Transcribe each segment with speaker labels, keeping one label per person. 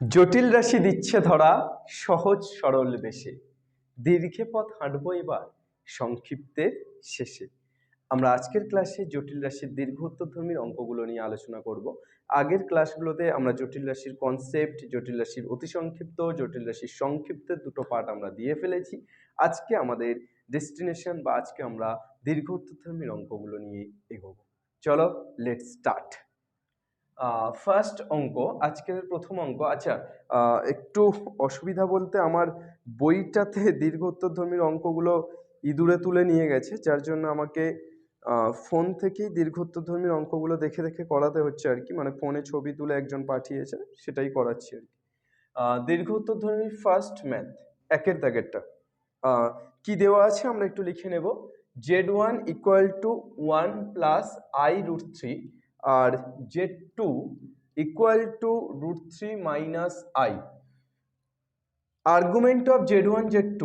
Speaker 1: জটিল রাশি দিচ্ছে ধরা সহজ সরল বেশে, দীর্ঘে পথ হাঁটবো এবার সংক্ষিপ্তের শেষে। আমরা আজকের ক্লাসে জটিল রাশির দীর্ঘ উত্তরধর্মীর অঙ্কগুলো নিয়ে আলোচনা করব। আগের ক্লাসগুলোতে আমরা জটিল রাশির কনসেপ্ট, জটিল রাশির অতি সংক্ষিপ্ত, জটিল রাশির সংক্ষিপ্তের দুটো পার্ট আমরা দিয়ে ফেলেছি। আজকে আমাদের ডেস্টিনেশন বা আজকে আমরা দীর্ঘ উত্তরধর্মীর অঙ্কগুলো নিয়ে এগোবো। চলো লেটস স্টার্ট। ফার্স্ট অঙ্ক, আজকের প্রথম অঙ্ক। আচ্ছা, একটু অসুবিধা বলতে আমার বইটাতে দীর্ঘ উত্তরধর্মীর অঙ্কগুলো ইঁদুরে তুলে নিয়ে গেছে, যার জন্য আমাকে ফোন থেকেই দীর্ঘ উত্তরধর্মীর অঙ্কগুলো দেখে দেখে করাতে হচ্ছে আর কি। মানে ফোনে ছবি তুলে একজন পাঠিয়েছে, সেটাই করাচ্ছি আর কি। দীর্ঘ উত্তরধর্মীর ফার্স্ট ম্যাথ, একের দাগেরটা কি দেওয়া আছে আমরা একটু লিখে নেব। z1 equal to 1 plus i root three আর z2 equal to root three minus i. Argument of z1 z2,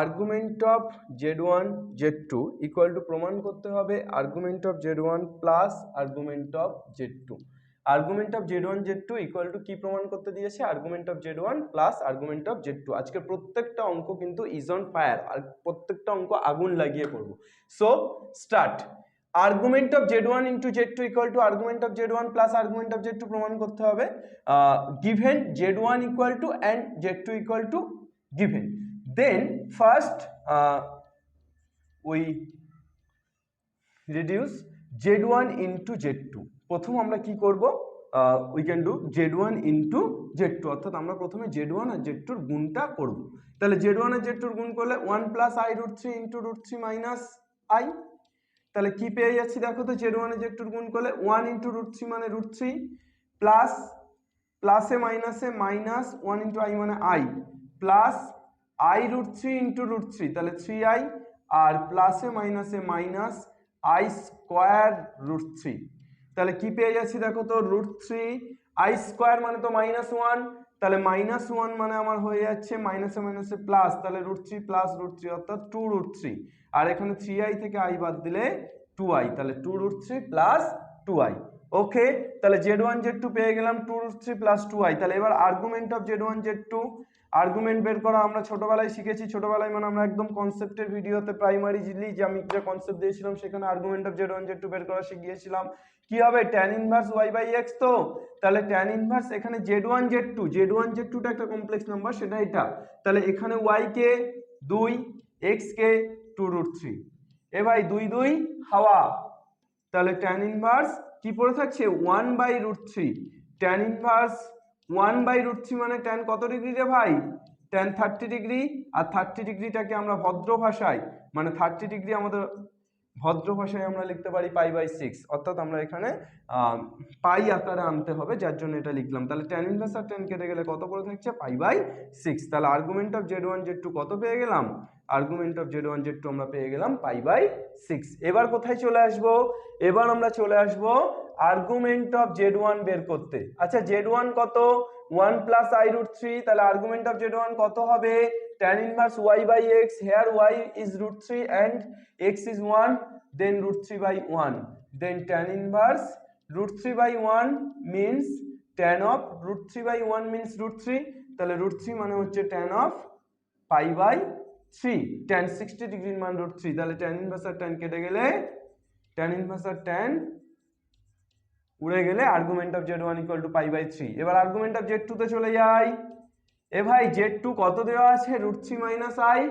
Speaker 1: argument of z1 z2 equal to প্রমাণ করতে হবে argument of z1 plus argument of z2। Argument of z1 z2 equal to কি প্রমাণ করতে দিয়েছে? Argument of z1 plus argument of z2। আজকে প্রত্যেকটা অঙ্ক কিন্তু ইজ অন ফায়ার, আর প্রত্যেকটা অঙ্ক আগুন লাগিয়ে করব। So start. Argument of z1 into z2 equal two argument of z1 plus argument of z2 প্রমাণ করতে হবে। Given z1 equal two and z2 equal two given, then first we reduce z1 into z2। প্রথম আমরা কি করব? we can do z1 into z2, অর্থাৎ আমরা প্রথমে z1 আর z2 এর গুণটা করব। তাহলে z1 আর z2 এর গুণ করলে 1 plus i root three into root three minus i. তাহলে কি পেয়ে যাচ্ছি দেখো তো, z1 আর z2 এর গুণ করলে 1 ইন্টু রুট থ্রি মানে রুট থ্রি, প্লাস প্লাসে মাইনাসে মাইনাস 1 ইন্টু আই মানে i, plus i root three into root three, তাহলে থ্রি আই, আর প্লাসে মাইনাসে minus i square root three. তাহলে কি পেয়ে যাচ্ছি দেখো তো, রুট থ্রি আই স্কোয়ার মানে তো মাইনাস ওয়ান, তাহলে মাইনাস ওয়ান মানে আমার হয়ে যাচ্ছে মাইনাসে মাইনাসে প্লাস, তাহলে root three plus root three অর্থাৎ টু রুট থ্রি, আর এখানে থ্রি আই থেকে আই বাদ দিলে টু আই, তাহলে two root three plus two I. Okay, তাহলে z1 z2 পেয়ে গেলাম two root three plus two I. তাহলে এবার argument of z1 z2, argument বের করা আমরা ছোটবেলায় শিখেছি। ছোটবেলায় মানে আমরা একদম কনসেপ্টের ভিডিওতে প্রাইমারি যে আমি যে কনসেপ্ট দিয়েছিলাম সেখানে আর্গুমেন্ট অফ z1 z2 বের করা শিখিয়েছিলাম। কি হবে? tan inverse y by x। তো তাহলে tan ইনভার্স এখানে z1 z2, z1 z2 টা একটা কমপ্লেক্স নাম্বার, সেটা এটা। তাহলে এখানে y কে 2, x কে 2 রুট থ্রি। এ ভাই 2 2 হাওয়া, তাহলে tan ইনভার্স কি পড়ে থাকছে? 1 by root three. tan inverse 1 by root three মানে tan কত ডিগ্রি রে ভাই? tan 30 degree. আর 30 ডিগ্রিটাকে আমরা ভদ্র ভাষায়, মানে 30 ডিগ্রি আমাদের ভদ্র ভাষায় আমরা লিখতে পারি পাই বাই সিক্স, অর্থাৎ আমরা এখানে পাই আকারে আনতে হবে, যার জন্য এটা লিখলাম। তাহলে tan ইনভার্স আর tan কেটে গেলে কত পড়ে থাকছে? Pi by six. তাহলে আর্গুমেন্ট অফ z1 z2 কত পেয়ে গেলাম? আর্গুমেন্ট অফ z1 z2 আমরা পেয়ে গেলাম পাই বাই সিক্স। এবার কোথায় চলে আসবো? এবার আমরা চলে আসবো আর্গুমেন্ট অফ z1 বের করতে। আচ্ছা, z1 কত? 1 প্লাস আই রুট থ্রি, তাহলে আর্গুমেন্ট অফ z1 কত হবে? tan inverse y by x, here y is root 3 and x is 1, then root 3 by 1, then tan inverse root 3 by 1 means tan of root 3 by 1 means root 3, তাহলে root 3 মানে হচ্ছে tan of pi by 3, tan 60 ডিগ্রির মান root 3, তাহলে tan inverse আর tan কেটে গেলে tan inverse আর tan উড়ে গেলে argument of z1 equal to pi by three. এবার আর্গুমেন্ট অফ z2 তে চলে যাই। এ ভাই z2 কত দেওয়া আছে? Root three minus i.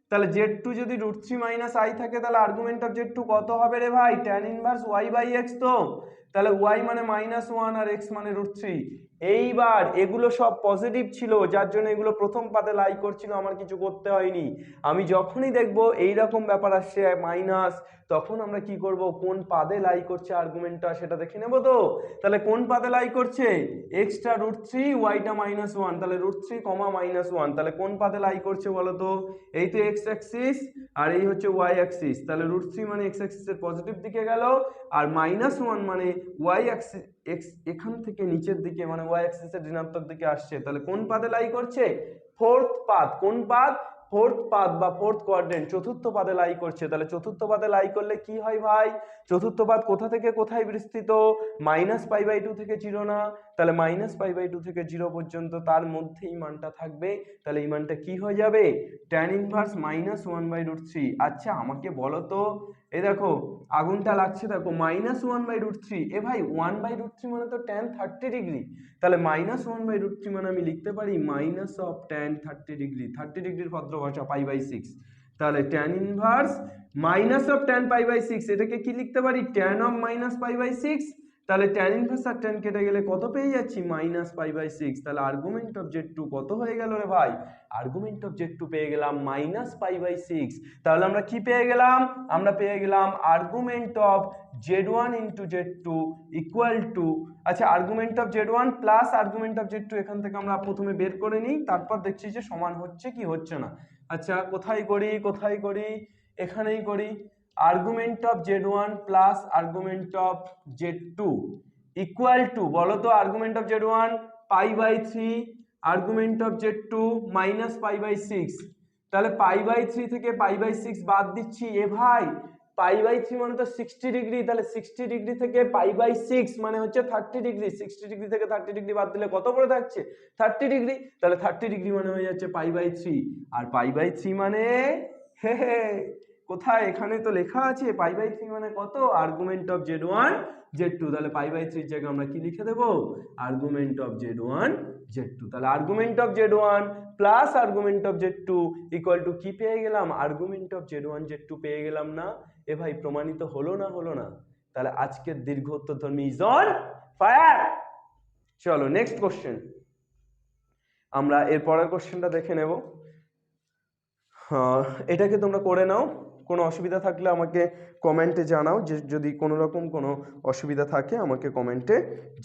Speaker 1: তাহলে z2 যদি রুট থ্রি মাইনাস আই থাকে তাহলে আর্গুমেন্ট অফ z2 কত হবে রে ভাই? tan inverse y by x। তো তাহলে y মানে মাইনাস ওয়ান আর x মানে রুট থ্রি। এইবার এগুলো সব পজিটিভ ছিল, যার জন্য এগুলো প্রথম পাতে লাই করছিল, আমার কিছু করতে হয়নি। আমি যখনই দেখবো এইরকম ব্যাপার আসছে মাইনাস, তখন আমরা কি করব? কোন পাদে লাই করছে আর্গুমেন্টটা সেটা দেখে নেব। তো তাহলে কোন পাদে লাই করছে? এক্সটা রুট থ্রি, ওয়াইটা মাইনাস ওয়ান, তাহলে root three comma minus one. তাহলে কোন পাদে লাই করছে বলো তো? এই তো এক্স অ্যাক্সিস আর এই হচ্ছে ওয়াই অ্যাক্সিস। তাহলে রুট থ্রি মানে এক্স অ্যাক্সিসের পজিটিভ দিকে গেল, আর মাইনাস ওয়ান মানে ওয়াই অ্যাক্সিস এক্স এখান থেকে নিচের দিকে মানে ওয়াই অ্যাক্সিসের ঋণাত্মক দিকে আসছে। তাহলে কোন পাদে লাই করছে? ফোর্থ পাদ। কোন পাদ? ফোর্থ পাদ বা ফোর্থ কোয়াড্রেন্ট, চতুর্থ পাদে লাই করছে। তাহলে চতুর্থ পাদে লাই করলে কি হয় ভাই, চতুর্থ পাদ কোথা থেকে কোথায় বিস্তৃত, -π/2 থেকে 0 না, তাহলে -π/2 থেকে 0 পর্যন্ত, তার মধ্যে এই মানটা থাকবে। তাহলে এই মানটা কি হয়ে যাবে, tan ইনভার্স -1/√3। আচ্ছা আমাকে বলো তো, এই দেখো আগুনটা লাগছে, দেখো -1/√3, এ ভাই 1/√3 মানে তো tan 30 ডিগ্রি, তাহলে -1/√3 মানে আমি লিখতে পারি -tan 30 ডিগ্রি, 30 ডিগ্রির ভদ্র ভাষা π/6। তাহলে tan ইনভার্স -tan π/6, এটাকে কি লিখতে পারি, tan of -π/6। তাহলে tan ইনভার্স আর tan কেটে গেলে কত পেয়ে যাচ্ছি, -π/6। তাহলে আর্গুমেন্ট অফ Z2 কত হয়ে গেল রে ভাই, আর্গুমেন্ট অফ Z2 পেয়ে গেলাম -π/6। তাহলে আমরা কি পেয়ে গেলাম, আমরা পেয়ে গেলাম argument of Z1 into Z2 equal to, আচ্ছা argument of Z1 plus argument of Z2 এখান থেকে আমরা প্রথমে বের করে নিই, তারপর দেখছি যে সমান হচ্ছে কি হচ্ছে না। আচ্ছা কোথায় করি, কোথায় করি, এখানেই করি। Argument of Z1 plus argument of Z2 equal two, বলো তো argument of Z1 π/3, argument of Z2 -π/6। তাহলে π/3 থেকে π/6 বাদ দিচ্ছি, এ ভাই π/3 মানে তো 60 ডিগ্রি, তাহলে 60 ডিগ্রি থেকে π/6 মানে হচ্ছে 30 ডিগ্রি, 60 ডিগ্রি থেকে 30 ডিগ্রি বাদ দিলে কত পড়ে থাকছে, 30 ডিগ্রি। তাহলে 30 ডিগ্রি মানে হয়ে যাচ্ছে π/3, আর π/3 মানে হে হে কোথায়, এখানে তো লেখা আছে π/3 মানে কত, আর্গুমেন্ট অফ Z1 Z2। তাহলে π/3 এর জায়গায় আমরা কি লিখে দেব, আর্গুমেন্ট অফ Z1 Z2। তাহলে argument of Z1 plus argument of Z2 equal to কি পেয়ে গেলাম, আর্গুমেন্ট অফ Z1 Z2 পেয়ে গেলাম না, এ ভাই প্রমাণিত হলো না, হলো না। তাহলে আজকের দীর্ঘ উত্তরধর্মী ইজ অন ফায়ার। চলো নেক্সট কোশ্চেন, আমরা এর পরের কোশ্চেনটা দেখে নেব। এটাকে তোমরা করে নাও, কোনো অসুবিধা থাকলে আমাকে কমেন্টে জানাও, যে যদি কোনো রকম কোনো অসুবিধা থাকে আমাকে কমেন্টে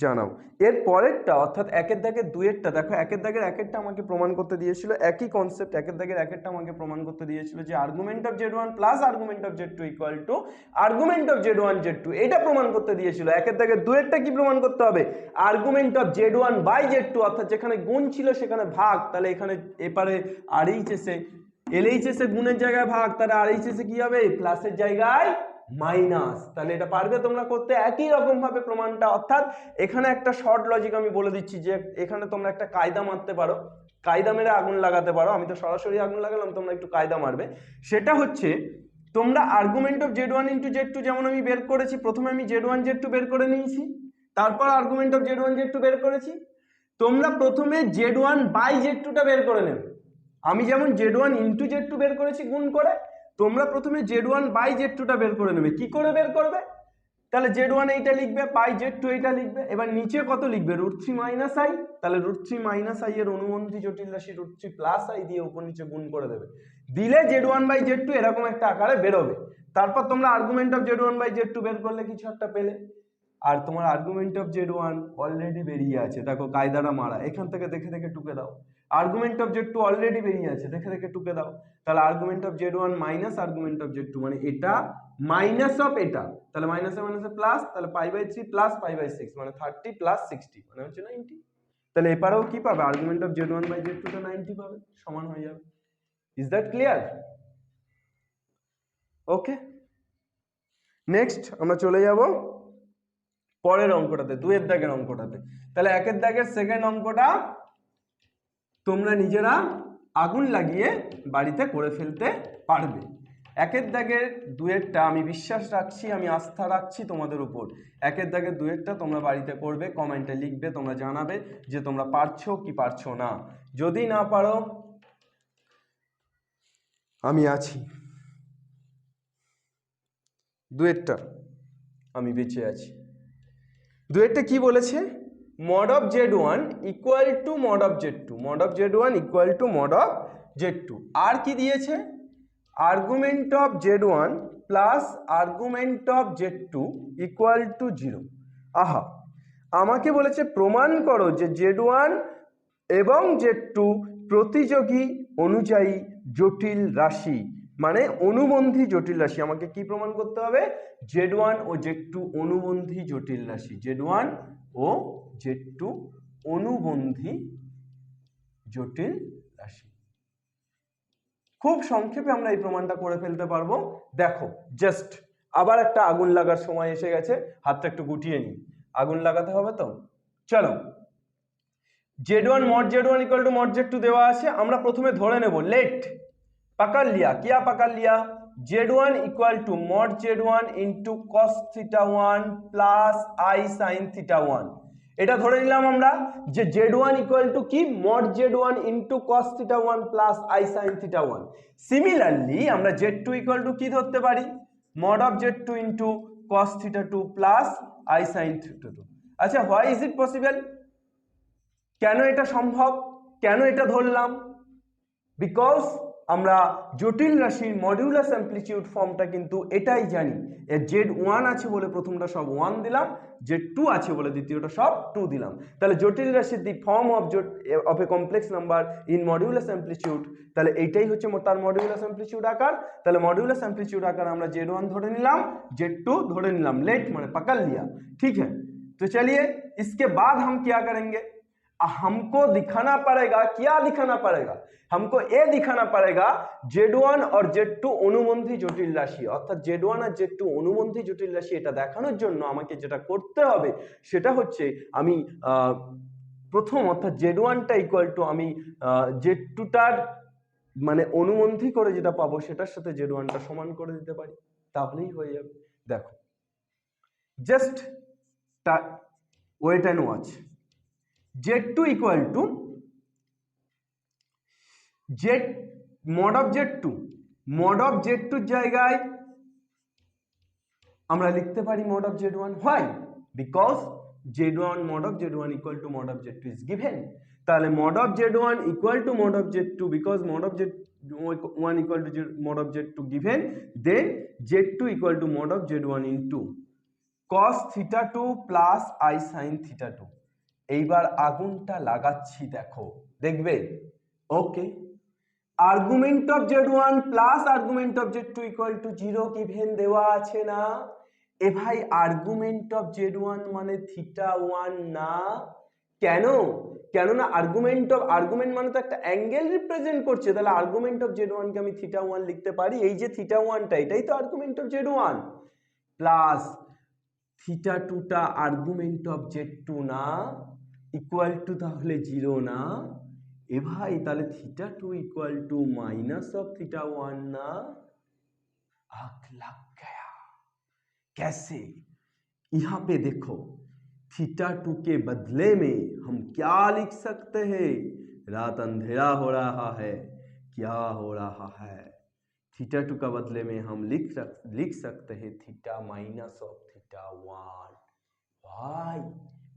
Speaker 1: জানাও। এর পরেরটা অর্থাৎ একের দাগের দুয়েরটা, দেখো একের দাগের একেরটা আমাকে প্রমাণ করতে দিয়েছিল, একই কনসেপ্ট, একের দাগের একেরটা আমাকে প্রমাণ করতে দিয়েছিল যে argument of Z1 plus argument of Z2 equal two argument of Z1 Z2, এটা প্রমাণ করতে দিয়েছিল। একের দাগের দুয়েরটা কি প্রমাণ করতে হবে, argument of Z1 by Z2, অর্থাৎ যেখানে গুণ ছিল সেখানে ভাগ, তাহলে এখানে এপারে RHS এ LHS এ গুণের জায়গায় ভাগ, তাহলে RHS এ কি হবে, প্লাসের জায়গায় মাইনাস। তাহলে এটা পারবে তোমরা করতে একই রকম ভাবে প্রমাণটা। অর্থাৎ এখানে একটা শর্ট লজিক আমি বলে দিচ্ছি, যে এখানে তোমরা একটা কায়দা মারতে পারো, কায়দা মেরে আগুন লাগাতে পারো। আমি তো সরাসরি আগুন লাগালাম, তোমরা একটু কায়দা মারবে। সেটা হচ্ছে তোমরা argument of Z1 into Z2 যেমন আমি বের করেছি, প্রথমে আমি Z1 Z2 বের করে নিয়েছি, তারপর আর্গুমেন্ট অফ Z1 Z2 বের করেছি। তোমরা প্রথমে Z1 বাই Z2 টা বের করে নেবে। আমি যেমন Z1 ইন্টু Z2 বের করেছি গুণ করে, তোমরা প্রথমে Z1 বাই Z2 টা বের করে নেবে। কি করে বের করবে, তাহলে Z1 এইটা লিখবে, বাই Z2 এইটা লিখবে, এবার নিচে কত লিখবে, √3 মাইনাস i। তাহলে √3 মাইনাস i এর অনুবন্ধী জটিল রাশি √3 প্লাস i দিয়ে উপর নিচে গুণ করে দেবে, দিলে Z1 বাই Z2 এরকম একটা আকারে বেরোবে। তারপর তোমরা argument of Z1 by Z2 বের করলে কিছু একটা পেলে, আর তোমার আর্গুমেন্ট অফ Z1 অলরেডি বেরিয়ে আছে, দেখো কায়দাটা মারা, এখান থেকে দেখে দেখে টুকে দাও। আর্গুমেন্ট অফ Z2 অলরেডি বেরিয়ে আছে, দেখে দেখে টুকে দাও। তাহলে argument of Z1 minus argument of Z2 মানে এটা মাইনাস অফ এটা, তাহলে মাইনাসে মাইনাসে প্লাস, তাহলে π/3 প্লাস π/6 মানে 30 প্লাস 60 মানে হচ্ছে 90। তাহলে এপারেও কি পাবে, argument of Z1 by Z2 টা 90 পাবে, সমান হয়ে যাবে। Is that clear? Okay, next আমরা চলে যাব পরের অঙ্কটাতে, দুয়ের দাগের অঙ্কটাতে। তাহলে একের দাগের সেকেন্ড অঙ্কটা তোমরা নিজেরা আগুন লাগিয়ে বাড়িতে করে ফেলতে পারবে। একের দাগের দুয়েরটা আমি বিশ্বাস রাখছি, আমি আস্থা রাখছি তোমাদের উপর। একের দাগের দুয়েরটা তোমরা বাড়িতে করবে, কমেন্টে লিখবে, তোমরা জানাবে যে তোমরা পারছো কি পারছো না। যদি না পারো আমি আছি, দুয়েরটা আমি বেঁচে আছি। দুয়েরটা কি বলেছে, mod of Z1 equal two mod of Z2, mod of Z1 equal two mod of Z2। আর কি দিয়েছে, argument of Z1 plus argument of Z2 equal to 0। আহা, আমাকে বলেছে প্রমাণ করো যে Z1 এবং Z2 প্রতিযোগী অনুযায়ী জটিল রাশি, মানে অনুবন্ধী জটিল রাশি। আমাকে কি প্রমাণ করতে হবে, Z1 ও Z2 অনুবন্ধী জটিল রাশি, Z1 ও Z2 অনুবন্ধী জটিল রাশি। খুব সংক্ষেপে আমরা এই প্রমাণটা করে ফেলতে পারবো। দেখো জাস্ট আবার একটা আগুন লাগার সময় এসে গেছে, হাতটা একটু গুটিয়ে নিই, আগুন লাগাতে হবে তো। চলো, z1 mod z1 equal to mod z2 দেওয়া আছে, আমরা প্রথমে ধরে নেব লেট पकड़ लिया, क्या पकड़ लिया, z1 equal to mod z1 into cos theta 1 plus i sin theta 1। এটা ধরে নিলাম আমরা যে z1 ইকুয়াল টু কি mod z1 into cos theta 1 plus i sin theta 1। Similarly আমরা z2 ইকুয়াল টু কি ধরতে পারি, mod of z2 into cos theta 2 plus i sin theta 2। আচ্ছা, হোয়াই ইজ ইট পসিবল, কেন এটা সম্ভব, কেন এটা ধরলাম, বিকজ আমরা জটিল রাশির মডিউলাস অ্যামপ্লিটিউড ফর্মটা কিন্তু এটাই জানি, এর z1 আছে বলে প্রথমটা সব 1 দিলাম, z2 আছে বলে দ্বিতীয়টা সব 2 দিলাম। তাহলে জটিল রাশির the form of A complex number in modulus amplitude, তাহলে এইটাই হচ্ছে তার মডিউলাস অ্যামপ্লিটিউড আকার। তাহলে মডিউলাস অ্যামপ্লিটিউড আকার আমরা z1 ধরে নিলাম, z2 ধরে নিলাম, लेट মানে पकड़ लिया, ठीक है। तो चलिए इसके बाद हम क्या करेंगे, हमको दिखाना पड़ेगा, क्या दिखाना पड़ेगा, हमको ये दिखाना पड़ेगा z1 और z2 অনুবন্ধী জটিল রাশি, অর্থাৎ z1 আর z2 অনুবন্ধী জটিল রাশি। এটা দেখানোর জন্য আমাকে যেটা করতে হবে সেটা হচ্ছে আমি প্রথম অর্থাৎ z1টা ইকুয়াল টু আমি z2টার মানে অনুবন্ধী করে যেটা পাবো সেটার সাথে z1টা সমান করে দিতে পারি, তাহলেই হয়ে যাবে। দেখো just wait and watch, z2 equal to z mod of z2, mod of z2 জায়গায় আমরা লিখতে পারি mod of z1। why, because z1 mod of z1 equal to mod of z2 is given। তাহলে mod of z1 equal to mod of z2, because mod of z1 equal to mod of z2 given, then z2 equal to mod of z1 into cos theta 2 plus i sin theta 2। এইবার আগুনটা লাগাচ্ছি, দেখো দেখবে, okay. Argument of z1 plus argument of z2 equal to 0 given দেওয়া আছে না, এ ভাই argument of z1 মানে থিটা 1 না, কেন, কেননা আর্গুমেন্ট মানে তো একটা অ্যাঙ্গেল রিপ্রেজেন্ট করছে, তাহলে আর্গুমেন্ট অফ z1 কে আমি থিটা 1 লিখতে পারি, এই যে থিটা 1টা এটাই তো argument of z1, plus theta 2টা আর্গুমেন্ট অফ z2 না, ইকুয়াল টু তাহলে 0 না, ए भाई ताले theta 2 equal to minus of theta 1 ना, आग लग गया। कैसे, यहाँ पे देखो थीटा 2 के बदले में हम क्या लिख सकते हैं, रात अंधेरा हो रहा है, क्या हो रहा है, थीटा 2 का बदले में हम लिख सकते हैं थीटा माइनस ऑफ थीटा 1। भाई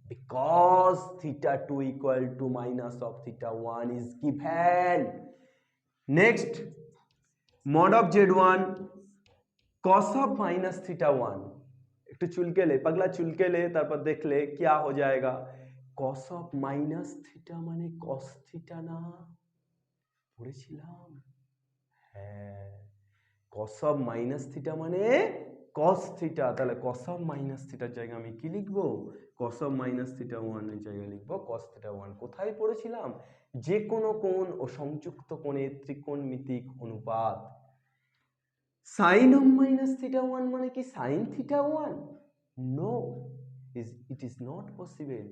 Speaker 1: because theta 2 equal to minus of theta 1 is given। next mod of z1 cos of minus theta 1, একটু চুলকে লে পাগলা, চুলকে লে, তারপর দেখলে क्या हो जाएगा, cos of minus theta মানে cos theta না, পড়েছিলাম, হ্যাঁ cos of minus theta মানে cos theta, তাহলে cos of minus theta জায়গায় আমি কি লিখবো, cos of minus theta 1 এর জায়গায় লিখবো cos theta 1। কোথায় পড়েছিলাম, যে কোনো কোণ ও সংযুক্ত কোণের ত্রিকোণমিতিক অনুপাত। sin of minus theta 1 মানে কি sin theta 1, no, it is not possible।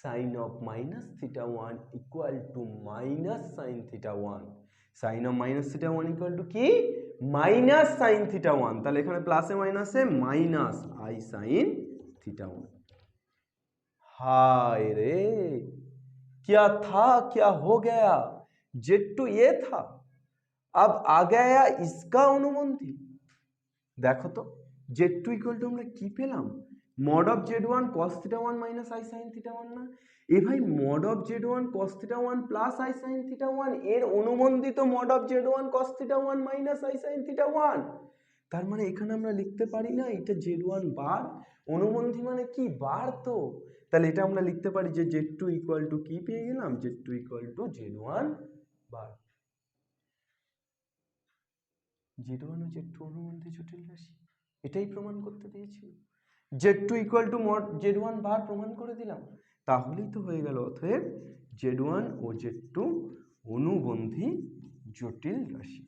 Speaker 1: sin of minus theta 1 equal to minus sin theta 1, sin of minus theta 1 equal to কি মাইনাস sin theta 1, তাহলে এখানে প্লাসে মাইনাসে মাইনাস i sin theta 1। हाय रे, क्या था क्या हो गया, z2 ये था, अब आ गया इसका অনুবন্ধী। দেখো তো z2 ইকুয়াল টু আমরা কি পেলাম, mod of z1 cos theta 1 minus i sin theta 1 না, এ ভাই mod of z1 cos theta 1 plus i sin theta 1 এর অনুবন্ধী তো mod of z1 cos theta 1 minus i sin theta 1। তার মানে এখানে আমরা লিখতে পারি না এটা z1 বার, অনুবন্ধী মানে কি বার, তো তাহলে এটা আমরা লিখতে পারি যে z2 ইকুয়াল টু কি পেয়ে গেলাম, z2 ইকুয়াল টু z1 বার। z1 ও z2 অনুবন্ধী জটিল রাশি, এটাই প্রমাণ করতে দিয়েছিল, z2 ইকুয়াল টু z1 বার প্রমাণ করে দিলাম, তাহলেই তো হয়ে গেল। অতএব z1 ও z2 অনুবন্ধী জটিল রাশি।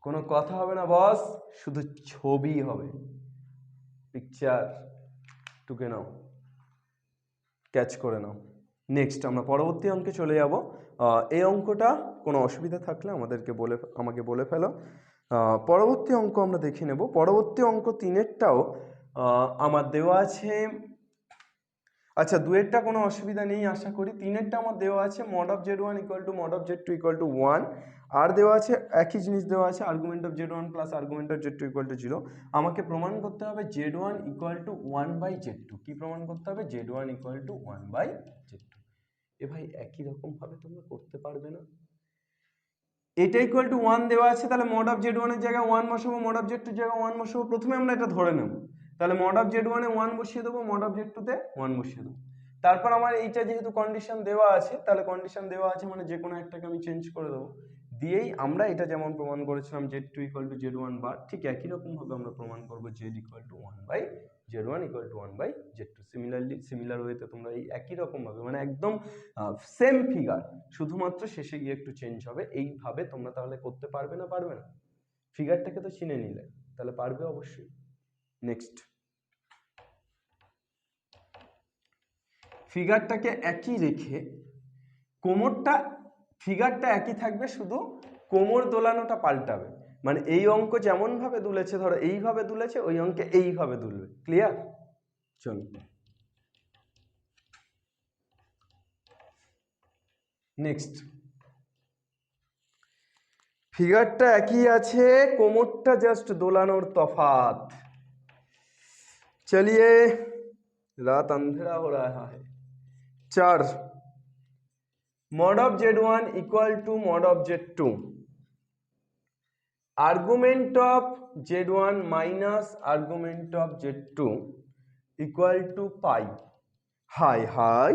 Speaker 1: কোনো কথা হবে না বস, শুধু ছবি হবে। পিকচার টুকে নাও, ক্যাচ করে নাও। নেক্সট আমরা পরবর্তী অঙ্কে চলে যাব। এই অঙ্কটা কোনো অসুবিধা থাকলে আমাকে বলে ফেলো। পরবর্তী অঙ্ক আমরা দেখে নেব। পরবর্তী অঙ্ক 3-এরটাও আমার দেওয়া আছে। আচ্ছা, 2-এরটা কোনো অসুবিধা নেই আশা করি। 3-এরটা আমার দেওয়া আছে mod of z1 equal to mod of z2 equal to 1, আর দেওয়া আছে একই জিনিস দেওয়া আছে argument of z1 plus argument of z2 equal to 0। আমাকে প্রমাণ করতে হবে z1 equal to 1 by z2। কি প্রমাণ করতে হবে? z1 equal to 1 by z2। এ ভাই একই রকম ভাবে তোমরা করতে পারবে না? এটা ইকুয়াল টু 1 দেওয়া আছে, তাহলে mod of z1 এর জায়গায় 1 বসাবো, mod of z2 এর জায়গায় 1 বসাবো। প্রথমে আমরা এটা ধরে নেব, তাহলে mod of z1 এ 1 বসিয়ে দেবো, mod of z2 তে 1 বসিয়ে দেবো। তারপর আমার এইটা যেহেতু কন্ডিশন দেওয়া আছে, তাহলে কন্ডিশন দেওয়া আছে মানে যে কোনো একটাকে আমি চেঞ্জ করে দেবো। দিয়েই আমরা এটা যেমন প্রমাণ করেছিলাম z2 equal to z1 বার, ঠিক একই রকম ভাবে আমরা প্রমাণ করব z equal to 1 by z1 equal to 1 by z2। Similar ওয়েতে তোমরা এই একই রকম ভাবে মানে একদম সেম ফিগার, শুধুমাত্র শেষে গিয়ে একটু চেঞ্জ হবে। এইভাবে তোমরা তাহলে করতে পারবে না? পারবে না? ফিগারটাকে তো চিনে নিলে, তাহলে পারবে অবশ্যই। নেক্সট, ফিগারটাকে একই রেখে কোমরটা, ফিগারটা একই থাকবে, শুধু কোমর দোলানোটা পাল্টাবে। মানে এই অঙ্ক যেমন ভাবে দুলেছে, ধরো এইভাবে দুলেছে, ওই অঙ্কে এইভাবে দুলবে। ক্লিয়ার? চলো নেক্সট, ফিগারটা একই আছে, কোমরটা জাস্ট দোলানোর তফাৎ। चलिए, रात अंधेरा हो रहा है। 4 mod of z1 equal to mod of z2, argument of z1 minus argument of z2 equal to pi। Hi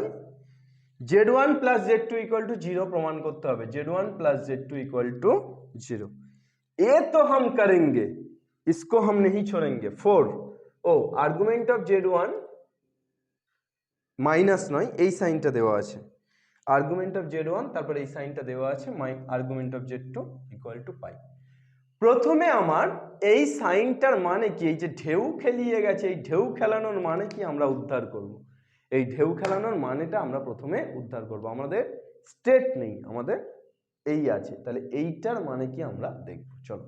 Speaker 1: z1 plus z2 equal to 0 प्रमाण करते হবে। z1 plus z2 equal to 0, ये तो हम करेंगे, इसको हम नहीं छोड़ेंगे। 4 ও argument of z1 মাইনাস নয়, এই সাইনটা দেওয়া আছে, argument of z1 তারপর এই সাইনটা দেওয়া আছে, argument of z2 equal to pi। প্রথমে আমার এই সাইনটার মানে কি, এই যে ঢেউ খেলিয়ে গেছে, এই ঢেউ খেলানোর মানে কি আমরা উদ্ধার করব। এই ঢেউ খেলানোর মানেটা আমরা প্রথমে উদ্ধার করব। আমাদের স্টেট নেই, আমাদের এই আছে, তাহলে এইটার মানে কি আমরা দেখব। চলো,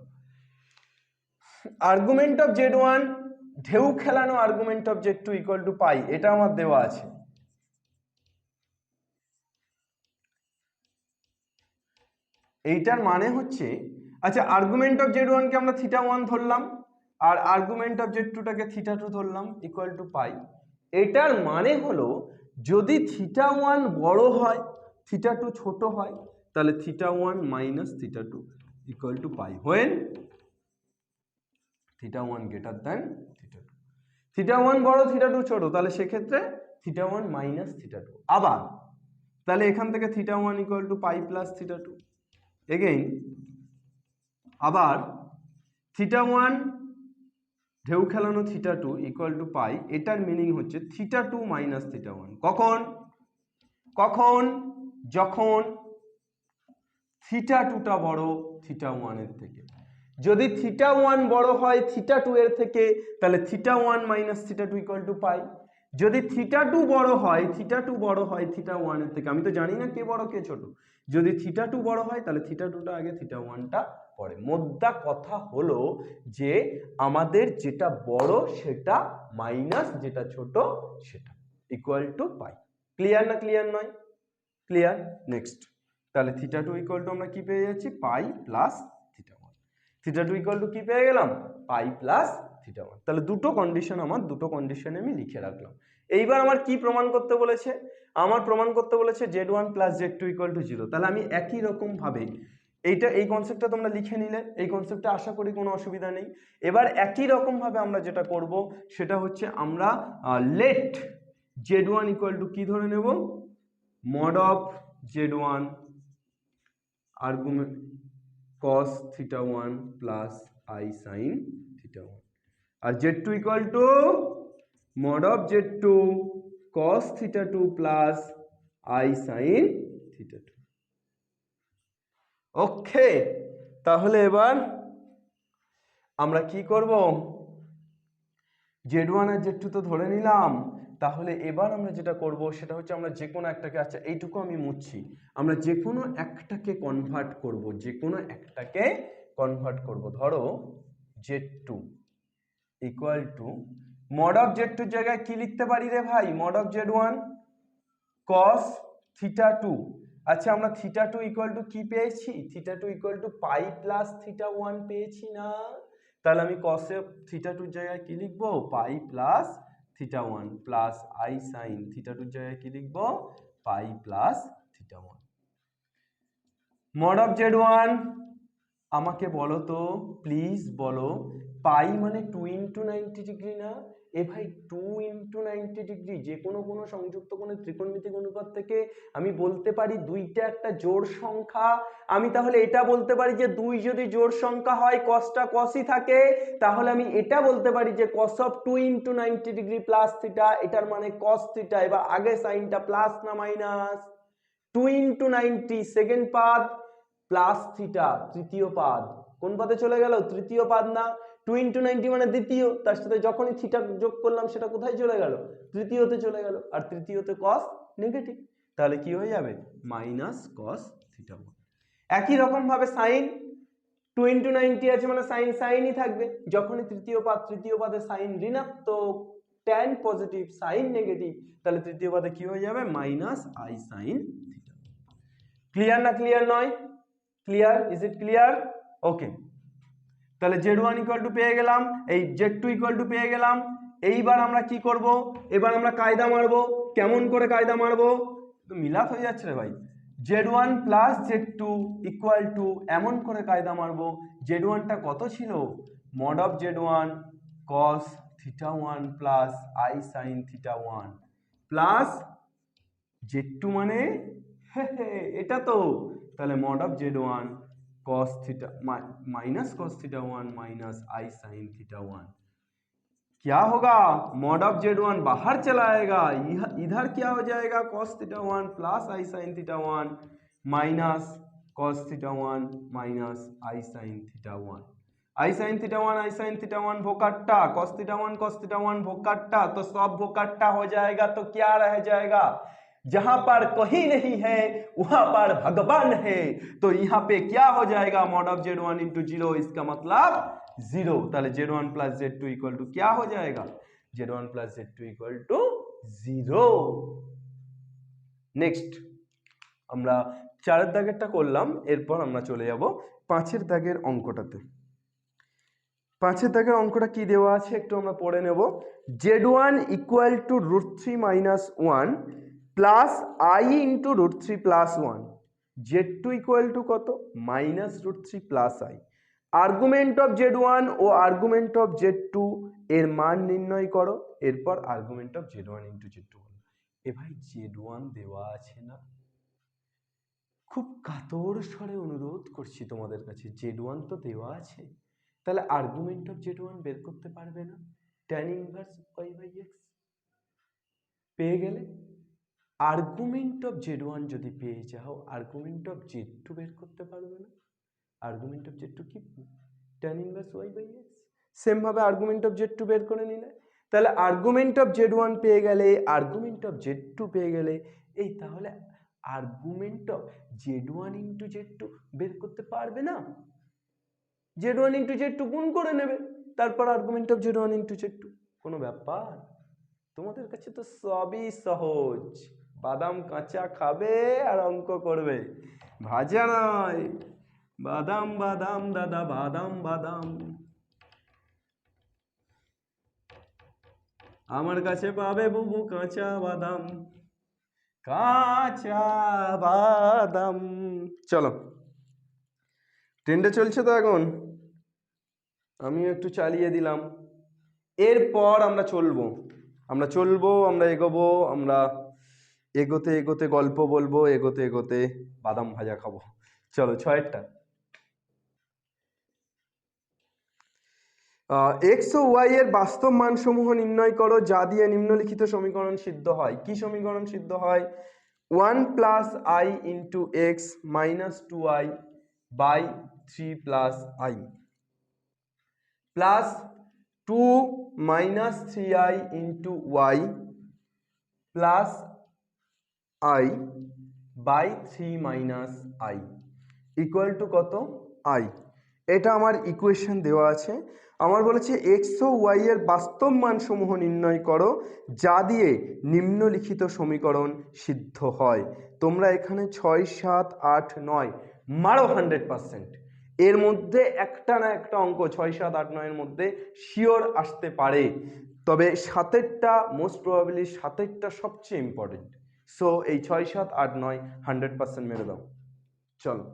Speaker 1: আর্গুমেন্ট অফ z1 ঢেউ খেলানো argument of z2 equal to pi, এটা আমার দেওয়া আছে। এইটার মানে হচ্ছে, আচ্ছা আর্গুমেন্ট অফ z1 কে আমরা θ1 ধরলাম, আর আর্গুমেন্ট অফ z2 টাকে θ2 ধরলাম ইকুয়াল টু পাই। এটার মানে হলো যদি θ1 বড় হয়, θ2 ছোট হয়, তাহলে θ1 minus θ2 equal to pi. When θ1 greater than θ2, θ1 বড় θ2 ছোট, তাহলে সেক্ষেত্রে θ1 মাইনাস θ2। আবার তাহলে এখান থেকে θ1 equal to pi plus θ2। Again আবার θ1 ঢেউ খেলানো θ2 ইকুয়াল টু পাই, এটার মিনিং হচ্ছে θ2 মাইনাস θ1। কখন? যখন θ2টা বড় θ1 এর থেকে। যদি θ1 বড় হয় θ2 এর থেকে, তাহলে θ1 মাইনাস θ2 ইকুয়াল টু পাই। যদি θ2 বড় হয় θ1 এর থেকে, আমি তো জানি না কে বড় কে ছোট, যদি θ2 বড় হয় তাহলে θ2টা আগে θ1টা পরে। মোদ্দা কথা হলো যে আমাদের যেটা বড় সেটা মাইনাস যেটা ছোট সেটা ইকুয়াল টু পাই। ক্লিয়ার না ক্লিয়ার নয়? ক্লিয়ার। নেক্সট, তাহলে θ2 ইকুয়াল টু আমরা কি পেয়ে যাচ্ছি, পাই প্লাস θ1। θ2 ইকুয়াল টু কি পেয়ে গেলাম, পাই প্লাস θ1। তাহলে দুটো কন্ডিশন, আমার দুটো কন্ডিশনে আমি লিখে রাখলাম। এইবার আমার কি প্রমাণ করতে বলেছে, আমার প্রমাণ করতে বলেছে z1 plus z2 equal to 0। তাহলে আমি একই রকম ভাবে এই কনসেপ্টটা তোমরা লিখে নিলে, এই কনসেপ্টটা আশা করি কোনো অসুবিধা নেই। এবার একই রকম ভাবে আমরা যেটা করব সেটা হচ্ছে আমরা লেট z1 ইকুয়াল টু কি ধরে নেব, mod of z1 argument cos θ1 plus I sin θ1, R z2 equal to mod of z2 cos θ2 plus I sin θ2। ওকে, তাহলে এবার আমরা কি করব, Z1 আর Z2 তো ধরে নিলাম। তাহলে এবার আমরা যেটা করব সেটা হচ্ছে আমরা যে কোনো একটাকে, আচ্ছা এইটুকু আমি মুছছি, আমরা যে কোনো একটাকে কনভার্ট করব, যে কোনো একটাকে কনভার্ট করব। ধরো Z2 equal two mod of Z2 এর জায়গায় কি লিখতে পারি রে ভাই, মড অফ Z1 cos θ2। আচ্ছা আমরা θ2 ইকুয়াল টু কি পেয়েছি, θ2 ইকুয়াল টু পাই প্লাস θ1 পেয়েছি না? তাহলে আমি cos θ2 এর জায়গায় কি লিখবো, pi plus θ1 plus I sine θ2 এর জায়গায় কি লিখবো, pi plus θ1। Mod of Z1 আমাকে বলো তো প্লিজ বলো, পাই মানে 2 ইন্টু 90 ডিগ্রি না? এ ভাই 2 ইন্টু 90 ডিগ্রি যে কোনো সংযুক্ত কোণের ত্রিকোণমিতিক অনুপাত থেকে আমি বলতে পারি দুইটা একটা জোড় সংখ্যা। আমি তাহলে এটা বলতে পারি যে দুই যদি জোড় সংখ্যা হয় কসটা কসই থাকে, তাহলে আমি এটা বলতে পারি যে cos of 2 into 90 degree plus theta, এটার মানে cos থিটা। এবার আগে সাইনটা প্লাস না মাইনাস, 2 ইন্টু 90 সেকেন্ড পাদ প্লাস থিটা তৃতীয় পাদ, কোন পাদে চলে গেল, তৃতীয় পাদ না? 2 ইন্টু 90 মানে দ্বিতীয়, তার সাথে যখনই থিটা যোগ করলাম সেটা কোথায় চলে গেল, তৃতীয়তে চলে গেল, আর তৃতীয়তে cos নেগেটিভ, তাহলে কি হয়ে যাবে মাইনাস cos θ1। একই রকম ভাবে সাইন 2 ইন্টু 90 আছে মানে সাইন সাইনই থাকবে, যখনই তৃতীয় পাদে সাইন ঋণাত্মক, ট্যান পজিটিভ, সাইন নেগেটিভ, তাহলে তৃতীয় পাদে কি হয়ে যাবে minus I sine theta. Clear না ক্লিয়ার নয়? Clear, is it clear? Okay, তাহলে Z1 ইকুয়াল টু পেয়ে গেলাম, এই Z2 ইকুয়াল টু পেয়ে গেলাম। এইবার আমরা কি করব, এবার আমরা কায়দা মারবো। কেমন করে কায়দা মারবো, তো মিলাপ হয়ে যাচ্ছে রে ভাই। Z1 plus Z2 equal two এমন করে কায়দা মারবো, Z1 টা কত ছিল, mod of Z1 cos θ1 plus I sine θ1 plus Z2 মানে এটা তো, তাহলে mod of Z1 cos theta minus cos θ1 minus I sine θ1। क्या होगा, मॉड ऑफ Z1 बाहर चला आएगा, इधर क्या हो जाएगा cos θ1 plus I sine θ1 minus cos θ1 minus I sine θ1। I sine θ1 भोकाट्टा, cos θ1 भोकाट्टा, तो सब भोकाट्टा हो जाएगा, तो क्या रह जाएगा, जहां पर कहीं नहीं है वहां पर भगवान है, तो यहाँ पे क्या हो जाएगा मॉड ऑफ Z1 इंटू 0, इसका मतलब 0। ताहले Z1 plus Z2 equal to क्या हो जाएगा, Z1 plus Z2 equal to 0। Next আমরা 4 এর দাগেরটা করলাম, এরপর আমরা চলে যাব 5 এর দাগের অঙ্কটাতে। 5 এর দাগের অঙ্কটা কি দেওয়া আছে একটু আমরা পড়ে নেব। Z1 equal to √3 minus 1 plus I into √3 plus 1, Z2 equal to কত, minus √3 plus I. Argument of Z1 ও আর্গুমেন্ট অফ Z2 এর মান নির্ণয় করো, এরপর argument of Z1 into Z2 বলো। এ ভাই Z1 দেওয়া আছে না, খুব কাতর স্বরে অনুরোধ করছি তোমাদের কাছে, Z1 তো দেওয়া আছে, তাহলে আর্গুমেন্ট অফ Z1 বের করতে পারবে না, tan ইনভার্স y/x পেয়ে গেলে, আর্গুমেন্ট অফ Z1 যদি পেয়ে যাও আর্গুমেন্ট অফ Z2 বের করতে পারবে না, আর্গুমেন্ট অফ Z2 কি tan ইনভার্স y/x। সেম ভাবে আর্গুমেন্ট অফ Z2 বের করে নিলে, তাহলে আর্গুমেন্ট অফ Z1 পেয়ে গেলে, আর্গুমেন্ট অফ Z2 পেয়ে গেলে, এই তাহলে argument of Z1 into Z2 বের করতে পারবে না, Z1 ইন্টু Z2 গুণ করে নেবে, তারপর argument of Z1 into Z2, কোনো ব্যাপার, তোমাদের কাছে তো সবই সহজ, বাদাম কাঁচা খাবে আর অঙ্ক করবে, ভাজা নয়, বাদাম বাদাম দাদা বাদাম বাদাম, আমার কাছে পাবে বুবু কাঁচা বাদাম, কাঁচা বাদাম। চলো, ট্রেনটা চলছে তো এখন, আমিও একটু চালিয়ে দিলাম, এরপর আমরা চলবো, আমরা এগোবো, আমরা এগোতে এগোতে গল্প বলবো, এগোতে এগোতে বাদাম ভাজা খাবো। চলো 6টা, এক্স ও ওয়াই এর বাস্তব মানসমূহ নির্ণয় করো যা দিয়ে নিম্নলিখিত সমীকরণ সিদ্ধ হয়। কি সমীকরণ সিদ্ধ হয়, 1 plus I into x minus 2i by 3 plus I. Plus 2 minus 3i into y plus i by 3 minus i equal to কত i। এটা আমার ইকুয়েশন দেওয়া আছে। আমার বলেছে এক্স ও ওয়াই এর বাস্তব মানসমূহ নির্ণয় করো যা দিয়ে নিম্নলিখিত সমীকরণ সিদ্ধ হয়। তোমরা এখানে 6, 7, 8, 9 মারো 100%। এর মধ্যে একটা না একটা অঙ্ক 6, 7, 8, 9 এর মধ্যে শিওর আসতে পারে, তবে 7এরটা মোস্ট প্রবাবলি 7এরটা সবচেয়ে ইম্পর্টেন্ট। সো এই 6, 7, 8, 9 100% মেরে দাও। চলো,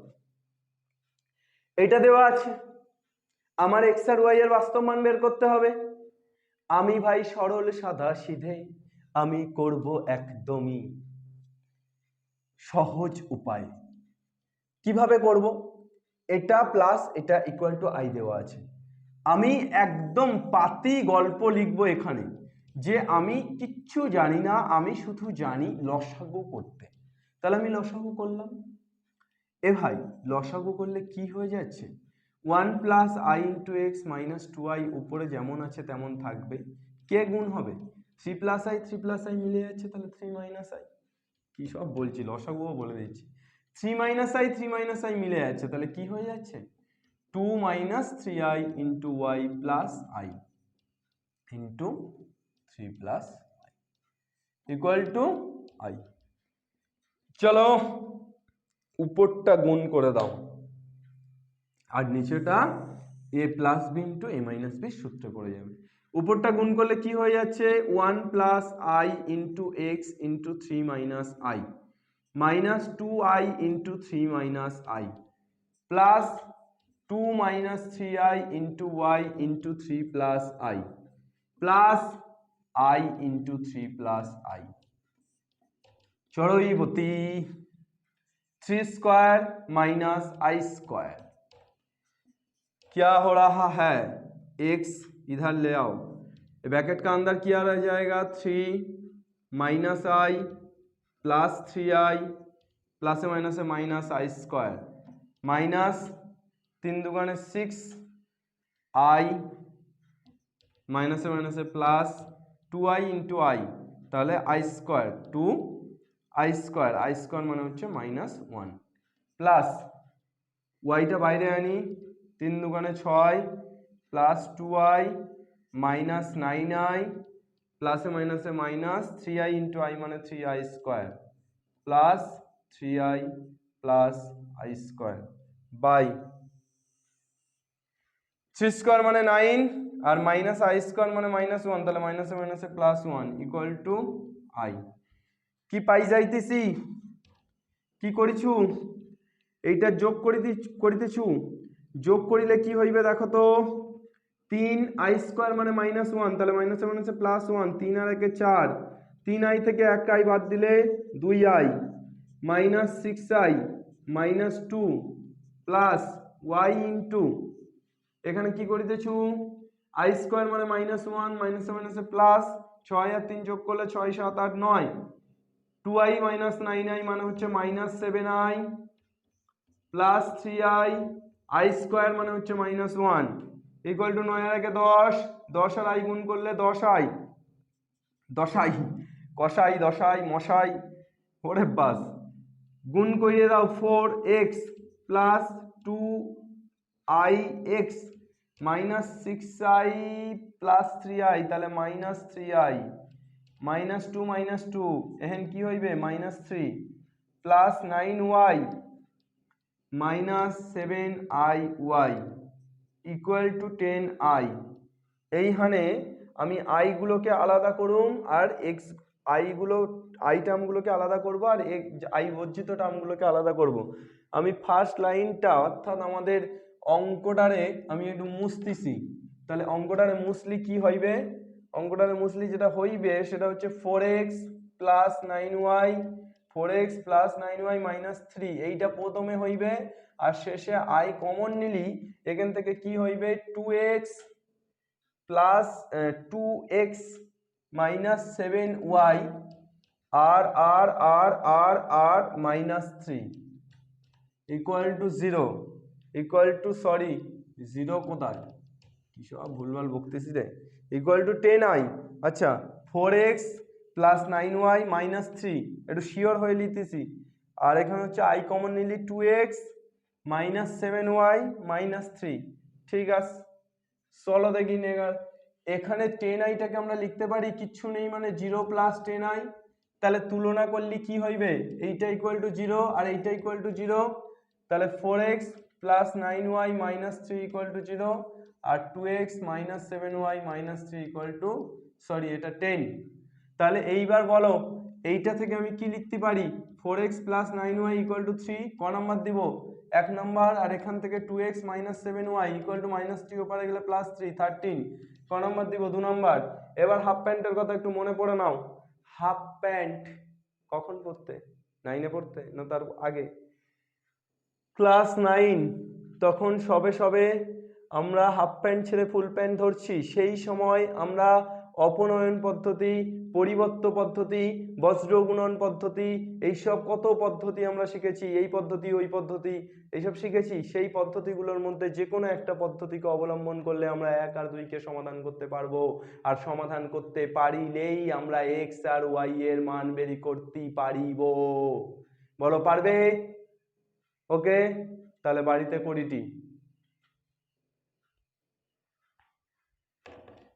Speaker 1: এটা দেওয়া আছে, আমার এক্স আর ওয়াই এর বাস্তব মান বের করতে হবে। আমি ভাই সরল সাদা সিধে, আমি করব একদমই সহজ উপায়। কিভাবে করব? এটা প্লাস এটা ইকুয়াল টু আই দেওয়া আছে। আমি একদম পাতি গল্প লিখবো এখানে যে আমি কিচ্ছু জানি না, আমি শুধু জানি লসাগু করতে। তাহলে আমি লসাগু করলাম। এ ভাই লসাগু করলে কি হয়ে যাচ্ছে, 1 plus I into x minus 2i উপরে যেমন আছে তেমন থাকবে, কে গুণ হবে 3 প্লাস আই মিলে যাচ্ছে, তাহলে 3 মাইনাস আই। কি সব বলছি, লসাগুও বলে দিচ্ছি। 3 মাইনাস আই মিলে যাচ্ছে, তাহলে কি হয়ে যাচ্ছে 2 minus 3i into y plus I into 3 plus i equal to i. চলো উপরটা গুণ করে দাও আর নিচেটা a plus B into A minus b সূত্রে পড়ে যাবে। উপরটা গুণ করলে কি হয়ে যাচ্ছে 1 plus I into X into 3 minus I minus 2i into 3 minus I plus 2 minus 3i into Y into 3 plus I plus i into 3 plus I. चढ़ोई बुती 3 स्क्वायर माइनस आई स्क्वायर, क्या हो रहा है x इधर ले आओ, ब्रैकेट का अंदर क्या रह जाएगा 3 minus I plus 3i plus minus minus I square minus 3 दुगुणे 6 I minus minus plus 2i into I তাহলে i স্কয়ার 2i স্কয়ার মানে হচ্ছে -1 প্লাস yটা বাইরে আনি 3 দুগুণে 6 প্লাস 2i মাইনাস 9i প্লাসে মাইনাসে মাইনাস 3i ইন্টু i মানে 3i square plus 3i plus i square by 3 square মানে 9 আর মাইনাস আই স্কয়ার মানে -1, তাহলে মাইনাসে মাইনাসে +1 ইকুয়াল টু আই। কি পাই যাইতেছি, কি করিছু এইটা যোগ করিতেছু, যোগ করিলে কি হইবে দেখো তো 3i স্কয়ার মানে -1, তাহলে মাইনাসে মাইনাসে +1, 3 আর 1 4, 3i থেকে 1i বাদ দিলে 2i minus 6i minus 2 plus y into এখানে কি করিতেছু i স্কয়ার মানে -1 মাইনাসে মাইনাসে প্লাস 6 আর 3 যোগ করলে 6 7 8 9 2i মাইনাস 9i মানে হচ্ছে -7i plus 3i i square মানে হচ্ছে -1 ইকুয়াল টু 9 আর 1 10, 10 আর i গুণ করলে 10i কষাই 10i মশাই ওরে বাস গুণ করিয়ে দাও 4x plus 2ix minus 6i plus 3i তাহলে -3i -2 এখানে কি হইবে -3 plus 9y minus 7iy equal to 10i। এইখানে আমি i গুলোকে আলাদা করুম আর x i টার্মগুলোকে আলাদা করব আর i বর্জিত টার্মগুলোকে আলাদা করব। আমি ফার্স্ট লাইনটা অর্থাৎ আমাদের অঙ্কটারে আমি একটু মুছতেছি, তাহলে অঙ্কটারে মুছলি কি হইবে, অঙ্কটারে মুছলি যেটা হইবে সেটা হচ্ছে 4x plus 9y 4x plus 9y minus 3 এইটা প্রথমে হইবে আর শেষে i কমন নিলি এখান থেকে কি হইবে 2x plus 2x minus 7y আর আর আর আর আর minus 3 equal to 0 equal to sorry 0 কোথায় কি সব ভুলভাল বকতেছি রে, ইকুয়াল টু 10i। আচ্ছা 4x প্লাস 9y মাইনাস 3, একটু শিওর হয়ে নিতেছি। আর এখানে হচ্ছে i কমন নিলি 2x মাইনাস 7y মাইনাস 3। ঠিক আছে, চলো দেখি নেগার। এখানে 10iটাকে আমরা লিখতে পারি কিচ্ছু নেই মানে 0 প্লাস 10i, তাহলে তুলনা করলে কি হইবে, এইটা ইকুয়াল টু 0 আর এইটা ইকুয়াল টু 0, তাহলে 4x plus 9y minus 3 equal to 0 আর 2x minus 7y minus 3 equal to, sorry এটা 10। তাহলে এইবার বলো এইটা থেকে আমি কি লিখতে পারি, 4x plus 9y equal to 3, ক নাম্বার দিব, 1 নাম্বার। আর এখান থেকে 2x minus 7y equal to minus 3 ওপারে গেলে প্লাস 3, 13, ক নাম্বার দিব, 2 নাম্বার। এবার হাফ প্যান্টের কথা একটু মনে পড়ে নাও। হাফ প্যান্ট কখন পড়তে, 9-এ পড়তে না তার আগে, ক্লাস 9 তখন সবে সবে আমরা হাফ প্যান্ট ছেড়ে ফুল প্যান্ট ধরছি। সেই সময় আমরা অপনয়ন পদ্ধতি, পরিবর্ত পদ্ধতি, বজ্র গুণন পদ্ধতি, এইসব কত পদ্ধতি আমরা শিখেছি, এই পদ্ধতি ওই পদ্ধতি এইসব শিখেছি। সেই পদ্ধতিগুলোর মধ্যে যে কোনো একটা পদ্ধতিকে অবলম্বন করলে আমরা 1 আর 2কে সমাধান করতে পারবো। আর সমাধান করতে পারিলেই আমরা x আর y এর মান বের করতে পারিব। বলো পারবে? ওকে, তাহলে বাড়িতে করিটি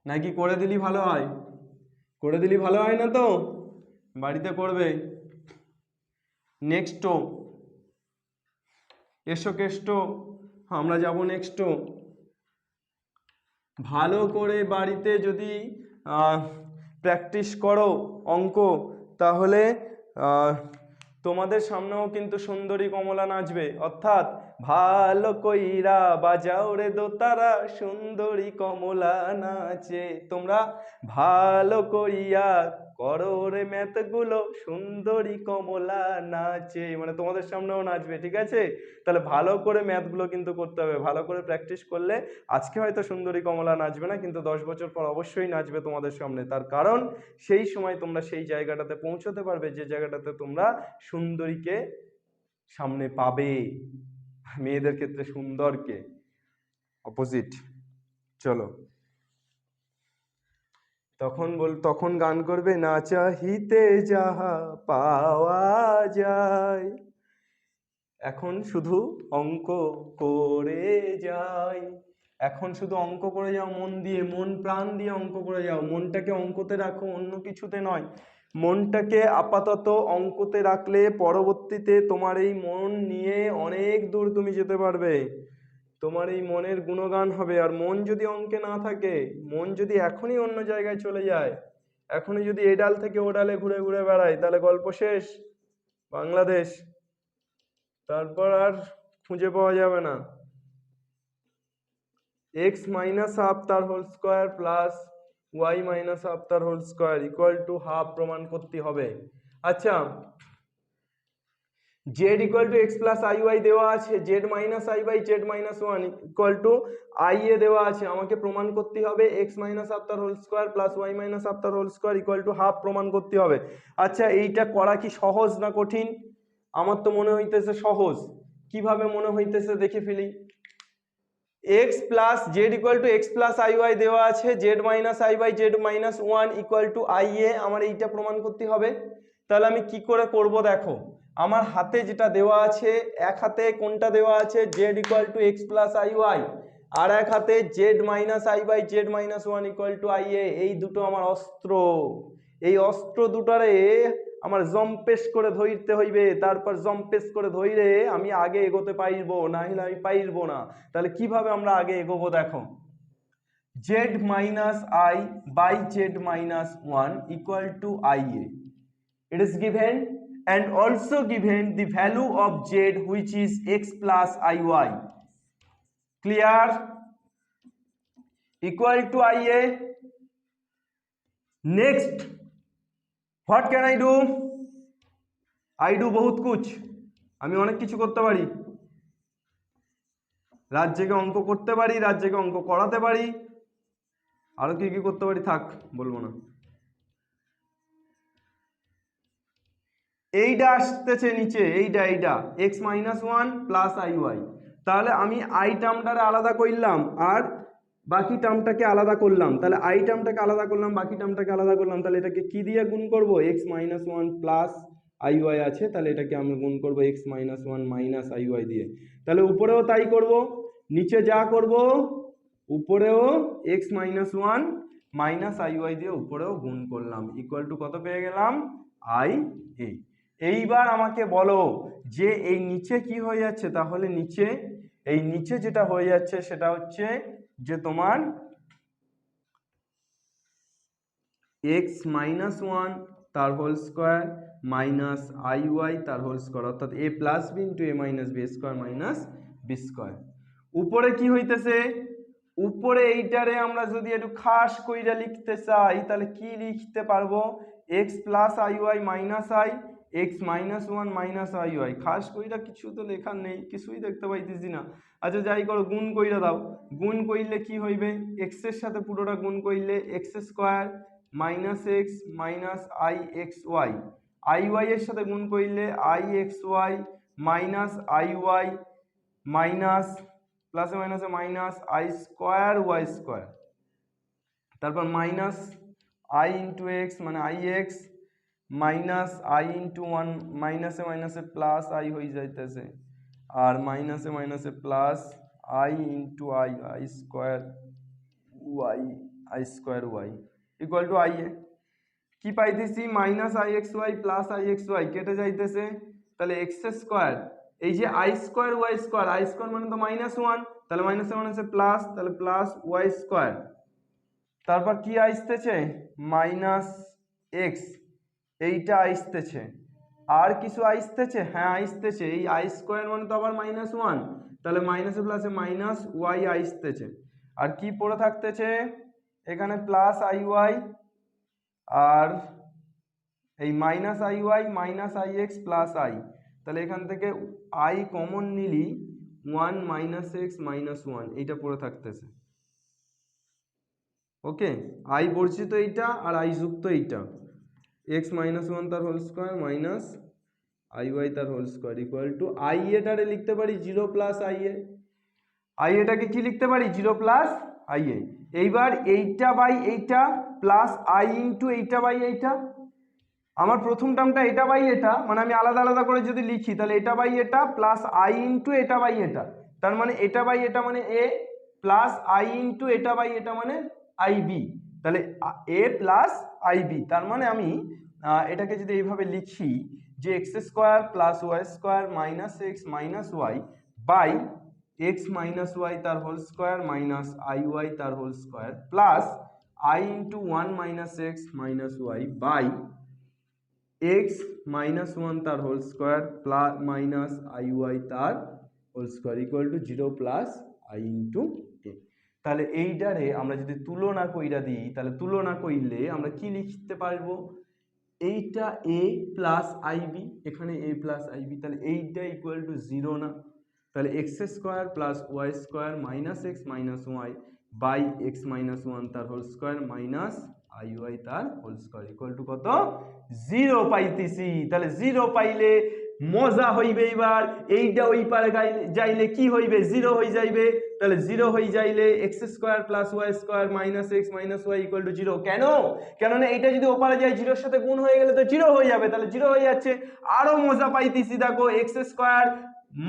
Speaker 1: নাকি করে দিলি ভালো হয়? করে দিলি ভালো হয় না তো, বাড়িতে করবে। নেক্সট এসো কেষ্ট, আমরা যাব নেক্সট। ভালো করে বাড়িতে যদি প্র্যাকটিস করো অঙ্ক, তাহলে তোমাদের সামনেও কিন্তু সুন্দরী কমলা নাচবে। অর্থাৎ ভালো কইরা বাজাও রে দোতারা, সুন্দরী কমলা নাচে। তোমরা ভালো করিয়া করো রে ম্যাথগুলো, সুন্দরী কমলা নাচে, মানে তোমাদের সামনেও নাচবে। ঠিক আছে, তাহলে ভালো করে ম্যাথগুলো কিন্তু করতে হবে, ভালো করে প্র্যাকটিস করলে আজকে হয়তো সুন্দরী কমলা নাচবে না, কিন্তু 10 বছর পর অবশ্যই নাচবে তোমাদের সামনে। তার কারণ সেই সময় তোমরা সেই জায়গাটাতে পৌঁছতে পারবে যে জায়গাটাতে তোমরা সুন্দরীকে সামনে পাবে। মেয়েদের ক্ষেত্রে সুন্দরকে অপোজিট। চলো তখন গান করবে, না চাহিতে যাহা পাওয়া যায়। এখন শুধু অঙ্ক করে যাই, এখন শুধু অঙ্ক করে যাও, মন দিয়ে, মন প্রাণ দিয়ে অঙ্ক করে যাও। মনটাকে অঙ্কতে রাখো, অন্য কিছুতে নয়। মনটাকে আপাতত অঙ্কতে রাখলে পরবর্তীতে তোমার এই মন নিয়ে অনেক দূর তুমি যেতে পারবে, তোমার এই মনের গুণগান হবে। আর মন যদি অঙ্কে না থাকে, মন যদি এখনই অন্য জায়গায় চলে যায়, এখনই যদি এ ডাল থেকে ও ডালে ঘুরে ঘুরে বেড়ায়, তাহলে গল্প শেষ, বাংলাদেশ, তারপর আর খুঁজে পাওয়া যাবে না। x মাইনাস হাফ তার whole square plus y minus half তার whole square equal to half প্রমাণ করতে হবে। আচ্ছা, z equal to x plus I Y দেওয়া আছে, z minus I by Z minus one equal to I A দেওয়া আছে। আমাকে প্রমাণ করতে হবে এক্স মাইনাস হাফ তার whole square plus Y minus half তার whole square equal to half প্রমাণ করতে হবে। আচ্ছা, এইটা করা কি সহজ না কঠিন? আমার তো মনে হইতেছে সহজ। কিভাবে মনে হইতেছে দেখে ফেলি। x plus z equal to x plus I Y দেওয়া আছে, z minus I by Z minus one equal to I এ, আমার এইটা প্রমাণ করতে হবে। তাহলে আমি কি করে করব দেখো, আমার হাতে যেটা দেওয়া আছে, এক হাতে কোনটা দেওয়া আছে, Z equal to x plus I Y, আর এক হাতে Z minus I by Z minus one equal to I A. এই দুটো আমার অস্ত্র, এই অস্ত্র দুটারে আমার জম্পেশ করে ধরতে হইবে। তারপর জম্পেশ করে ধইরে আমি আগে এগোতে পারবো, না হলে আমি পারবো না। তাহলে কিভাবে আমরা আগে এগোবো দেখো, z minus I by Z minus one equal to I এ, it is given and also given the value of z which is x plus iy, clear, equal to ia. Next, what can I do? I do বহুত কুছ, আমি অনেক কিছু করতে পারি। রাত জেগে অঙ্ক করতে পারি, রাত জেগে অঙ্ক করাতে পারি, আরো কি কি করতে পারি থাক বলবো না। এইটা আসতেছে নিচে, এইটা x minus one plus I y. তাহলে আমি আই টার্মটারে আলাদা করলাম, আর বাকি টার্মটাকে আলাদা করলাম, তাহলে আই টার্মটাকে আলাদা করলাম, বাকি টার্মটাকে আলাদা করলাম, তাহলে এটাকে কি দিয়ে গুণ করব, x minus one plus I y আছে, তাহলে এটাকে আমরা গুণ করব x minus one minus I y দিয়ে। তাহলে উপরেও তাই করব, নিচে যা করব উপরেও x minus one minus I y দিয়ে উপরেও গুণ করলাম, ইকুয়াল টু কত পেয়ে গেলাম, আই এ। এইবার আমাকে বলো যে এই নিচে কি হয়ে যাচ্ছে, তাহলে নিচে এই নিচে যেটা হয়ে যাচ্ছে সেটা হচ্ছে যে তোমার এক্স মাইনাস ওয়ান তার whole square minus I Y তার হোল স্কোয়ার, অর্থাৎ A plus B into A minus B square minus B square. উপরে কি হইতেছে, উপরে এইটারে আমরা যদি একটু খাস কইরা লিখতে চাই তাহলে কি লিখতে পারবো, x plus I y minus i x minus one minus I y. খাস কইরা কিছু তো লেখার নেই, কিছুই দেখতে পাইতেছি না। আচ্ছা যাই করো, গুণ কইরা দাও, গুণ কইলে কি হইবে, এক্স এর সাথে পুরোটা গুণ কইলে x square minus x minus i x y, i y এর সাথে গুণ কইলে i x y minus I y minus প্লাসে মাইনাসে minus i square y square, তারপর মাইনাস আই ইন্টু এক্স মানে i x minus i into one, মাইনাসে মাইনাসে প্লাস আই হয়ে যাইতেছে, আর মাইনাসে মাইনাসে plus I into i i square y equal to I এ। কি পাইতেছি, minus i x Y plus i x y কেটে যাইতেছে, তাহলে এক্স স্কোয়ার, এই যে i square y square, i square মানে তো মাইনাস ওয়ান, তাহলে মাইনাসে মাইনাসে প্লাস, তাহলে প্লাস ওয়াই স্কোয়ার, তারপর কি আসতেছে মাইনাস এক্স, এইটা আসতেছে, আর কিছু আসতেছে, হ্যাঁ আসতেছে, এই আই স্কোয়ার মানে তো আবার মাইনাস ওয়ান, তাহলে মাইনাসে প্লাসে মাইনাস ওয়াই আসতেছে, আর কি পড়ে থাকতেছে এখানে প্লাস আই ওয়াই, আর এই minus I y minus i x plus i, তাহলে এখান থেকে আই কমন নিলি one minus x minus one, এইটা পড়ে থাকতেছে। ওকে, আই বর্জিত এইটা আর আই যুক্ত এইটা, এক্স মাইনাস ওয়ান তার whole square minus I Y তার whole square equal to I এটারে লিখতে পারি zero plus I A, I এটাকে কি লিখতে পারি জিরো প্লাস আই এ। এইবার এইটা বাই এইটা প্লাস আই ইন্টু এইটা বাই এইটা, আমার প্রথম টার্মটা এটা বাই এটা, মানে আমি আলাদা আলাদা করে যদি লিখি তাহলে এটা বাই এটা প্লাস আই ইন্টু এটা বাই এটা, তার মানে এটা বাই এটা মানে এ প্লাস আই ইন্টু এটা বাই এটা মানে আই বি, তাহলে এ প্লাস আই বি, তার মানে আমি এটাকে যদি এইভাবে লিখি যে X square plus Y square minus x minus Y by X minus Y তার whole square minus I Y তার whole square plus I into one minus x minus Y by X minus one তার whole square plus minus I Y তার whole square equal to zero plus I into A. তাহলে এইটারে আমরা যদি তুলনা কইরা দিই, তাহলে তুলনা কইলে আমরা কি লিখতে পারবো, এইটা এ প্লাস আইবি, এখানে এ প্লাস আইবি, তাহলে এইটা ইকুয়াল টু জিরো না, তাহলে x square plus Y square minus x minus Y by X minus one তার whole square minus I Y তার হোল স্কোয়ার ইকুয়াল টু কত, জিরো পাইতেছি। তাহলে জিরো পাইলে মজা হইবে, এবার এইটা ওই পারে যাইলে কি হইবে, জিরো হয়ে যাইবে, তাহলে জিরো হয়ে যাইলে X square plus Y square minus x minus Y equal to zero. কেন, কেননা এইটা যদি ওপারে যায় জিরোর সাথে গুণ হয়ে গেলে তো জিরো হয়ে যাবে, তাহলে জিরো হয়ে যাচ্ছে। আরো মজা পাইতেছি, দেখো এক্স স্কোয়ার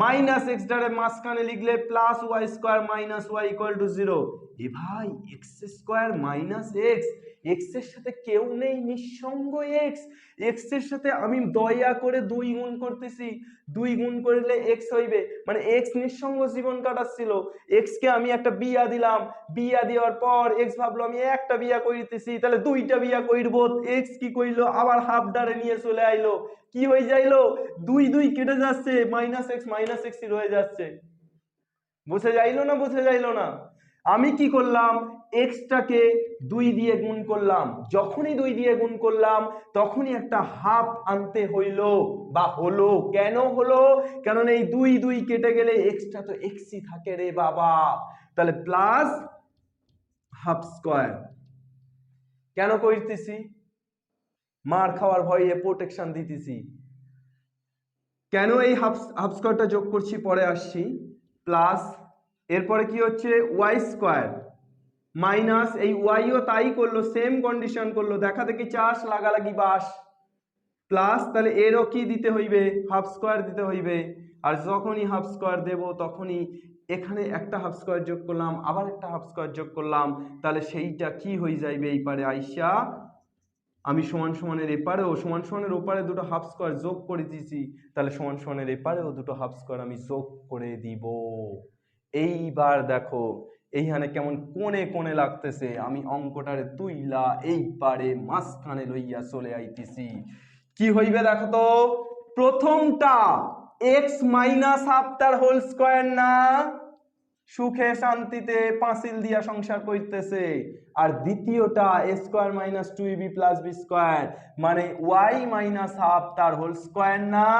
Speaker 1: মাইনাস এক্স ডারে মাঝখানে লিখলে plus Y square minus Y equal to zero. এ ভাই X square minus X, X এর সাথে কেউ নেই, নিঃসঙ্গ এক্স, এক্স এর সাথে আমি দয়া করে দুই গুণ করতেছি, দুই গুণ করলে এক্স হইবে, মানে এক্স নিঃসঙ্গ জীবন কাটাচ্ছিল, এক্স কে আমি একটা বিয়া দিলাম, বিয়া দেওয়ার পর এক্স ভাবলো আমি একটা বিয়া করিতেছি, তাহলে দুইটা বিয়া কইরব, এক্স কি কইলো আবার হাফ ডারে নিয়ে চলে আইলো, কি হয়ে যাইলো, দুই দুই কেটে যাচ্ছে, মাইনাস এক্স রয়ে যাচ্ছে, বুঝে যাইলো না, বুঝে যাইলো না। আমি কি করলাম, এক্সটাকে দুই দিয়ে গুণ করলাম, যখনই দুই দিয়ে গুণ করলাম তখনই একটা হাফ আনতে হইলো বা হলো, কেন হলো, কারণ এই দুই দুই কেটে গেলে এক্সটা তো এক্সই থাকে রে বাবা, তাহলে প্লাস হাফ স্কোয়ার। কেন করতেছি, মার খাওয়ার ভয়ে প্রোটেকশন দিতেছি। কেন এই হাফ স্কোয়ারটা যোগ করছি পরে আসছি, প্লাস এরপরে কি হচ্ছে ওয়াই স্কোয়ার, মাইনাস এই ওয়াইও তাই করলো, সেম কন্ডিশন করলো, দেখা দেখি চাষ লাগালাগি বাস, প্লাস তাহলে এরও কি দিতে হইবে, হাফ স্কোয়ার দিতে হইবে। আর যখনই হাফ স্কোয়ার দেব তখনই এখানে একটা হাফ স্কোয়ার যোগ করলাম, আবার একটা হাফ স্কোয়ার যোগ করলাম, তাহলে সেইটা কি হয়ে যাইবে এই পারে আইসা, আমি সমান সমানের এপারেও সমান সমানের ওপারে দুটো হাফ স্কোয়ার যোগ করে দিয়েছি, তাহলে সমান সমানের এপারেও দুটো হাফ স্কোয়ার আমি যোগ করে দিব। এইবার দেখো এইখানে কেমন কোণে কোণে লাগতেছে, আমি অঙ্কটারে তুইলা এই পারে মাঝখানে লইয়া চলে আইতেছি। কি হইবে দেখো তো, প্রথমটা এক্স মাইনাস হাফ তার হোল স্কোয়ার না, সুখে শান্তিতে পাঁচিল দিয়া সংসার করতেছে। আর দ্বিতীয়টা A square minus two B plus B square, মানে ওয়াই মাইনাস হাফ তার হোল স্কোয়ার না,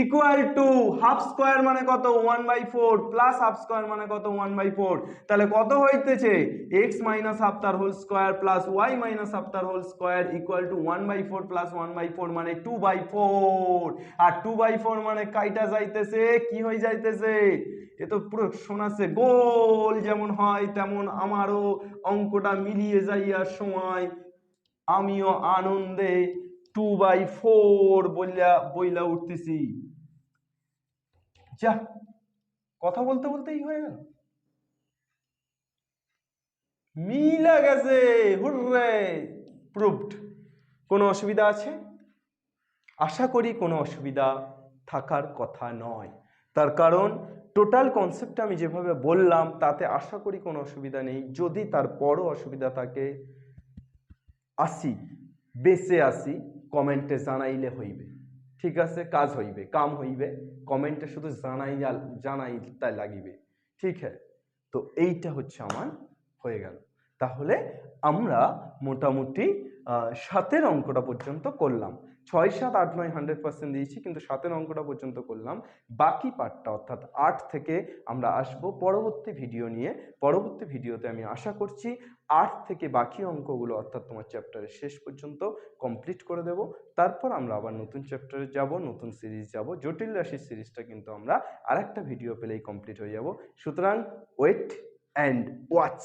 Speaker 1: ইকুয়াল টু হাফ স্কোয়ার মানে কত 1/4 প্লাস হাফ স্কোয়ার মানে কত 1/4, তাহলে কত হইতেছে এক্স মাইনাস হাফ তার whole square plus Y minus half তার whole square equal to 1/4 plus 1/4 মানে 2/4, আর 2/4 মানে কাইটা যাইতেছে, কি হয়ে যাইতেছে, এ তো পুরো শোনাচ্ছে গোল যেমন হয় তেমন আমারও অঙ্কটা মিলিয়ে যাইয়ার সময় আমিও আনন্দে 2/4 বইলা উঠতেছি। যা কথা বলতে বলতেই হয়ে গেল, মিলে গেছে, হুররে, প্রুভড। কোনো অসুবিধা আছে? আশা করি কোনো অসুবিধা থাকার কথা নয়, তার কারণ টোটাল কনসেপ্টটা আমি যেভাবে বললাম তাতে আশা করি কোনো অসুবিধা নেই। যদি তারপরও অসুবিধা থাকে বেঁচে আসি কমেন্টে জানাইলে হইবে, ঠিক আছে, কাজ হইবে, কাম হইবে, কমেন্টে শুধু জানাই তাই লাগিবে, ঠিক হ্যাঁ। তো এইটা হচ্ছে আমার হয়ে গেল। তাহলে আমরা মোটামুটি 7-এর অঙ্কটা পর্যন্ত করলাম, 6, 7, 8, 9 100% দিয়েছি, কিন্তু 7-এর অঙ্কটা পর্যন্ত করলাম। বাকি পার্টটা অর্থাৎ 8 থেকে আমরা আসব পরবর্তী ভিডিও নিয়ে। পরবর্তী ভিডিওতে আমি আশা করছি 8 থেকে বাকি অঙ্কগুলো অর্থাৎ তোমার চ্যাপ্টারের শেষ পর্যন্ত কমপ্লিট করে দেব। তারপর আমরা আবার নতুন চ্যাপ্টারে যাব, নতুন সিরিজ যাব। জটিল রাশির সিরিজটা কিন্তু আমরা আরেকটা ভিডিও পেলেই কমপ্লিট হয়ে যাব। সুতরাং ওয়েট অ্যান্ড ওয়াচ।